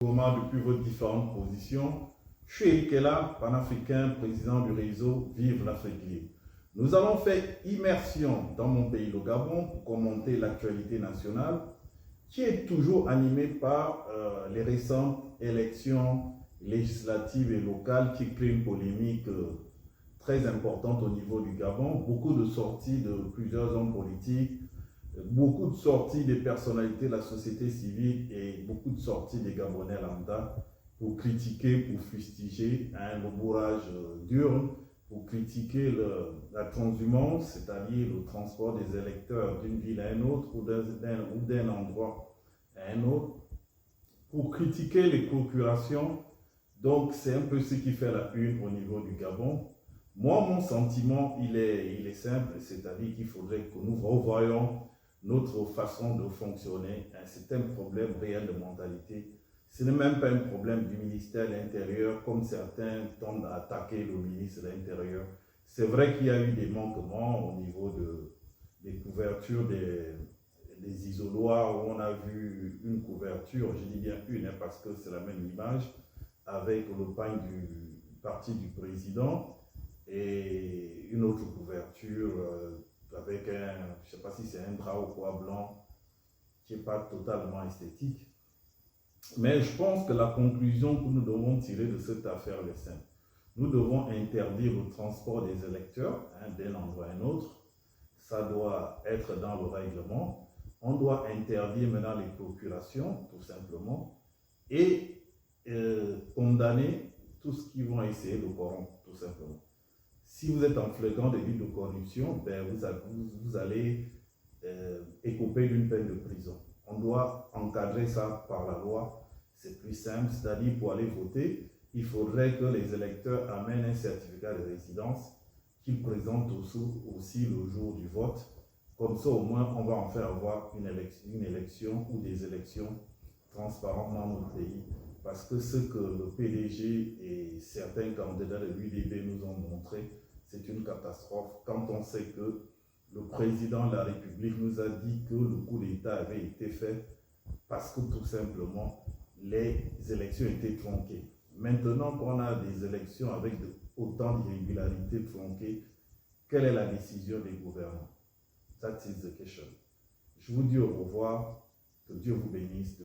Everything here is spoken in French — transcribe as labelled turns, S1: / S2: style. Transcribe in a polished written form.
S1: Depuis vos différentes positions. Je suis Ekela, panafricain, président du réseau Vive l'Afrique libre. Nous allons faire immersion dans mon pays, le Gabon, pour commenter l'actualité nationale qui est toujours animée par les récentes élections législatives et locales qui créent une polémique très importante au niveau du Gabon. Beaucoup de sorties de plusieurs hommes politiques, beaucoup de sorties des personnalités de la société civile et beaucoup de sorties des Gabonais lambda pour critiquer, pour fustiger le bourrage d'urnes, pour critiquer la transhumance, c'est-à-dire le transport des électeurs d'une ville à une autre ou d'un endroit à un autre, pour critiquer les procurations. Donc c'est un peu ce qui fait la une au niveau du Gabon. Moi, mon sentiment, il est simple, c'est-à-dire qu'il faudrait que nous revoyions notre façon de fonctionner. C'est un problème réel de mentalité. Ce n'est même pas un problème du ministère de l'Intérieur, comme certains tendent à attaquer le ministre de l'Intérieur. C'est vrai qu'il y a eu des manquements au niveau des couvertures des isoloirs, où on a vu une couverture, je dis bien une, parce que c'est la même image, avec le pagne du parti du président, et une autre couverture avec je ne sais pas si c'est un drap ou quoi blanc, qui n'est pas totalement esthétique. Mais je pense que la conclusion que nous devons tirer de cette affaire est simple. Nous devons interdire le transport des électeurs d'un endroit à un autre. Ça doit être dans le règlement. On doit interdire maintenant les procurations, tout simplement, et condamner tous ceux qui vont essayer de corrompre, tout simplement. Si vous êtes en flagrant délit de corruption, ben vous allez écoper d'une peine de prison. On doit encadrer ça par la loi. C'est plus simple, c'est-à-dire pour aller voter, il faudrait que les électeurs amènent un certificat de résidence qu'ils présentent aussi le jour du vote. Comme ça, au moins, on va en faire avoir une élection ou des élections transparentes dans notre pays. Parce que ce que le PDG et certains candidats de l'UDP nous ont montré, c'est une catastrophe. Quand on sait que le président de la République nous a dit que le coup d'État avait été fait parce que tout simplement les élections étaient tronquées. Maintenant qu'on a des élections avec autant d'irrégularités tronquées, quelle est la décision des gouvernants? That is the question. Je vous dis au revoir, que Dieu vous bénisse.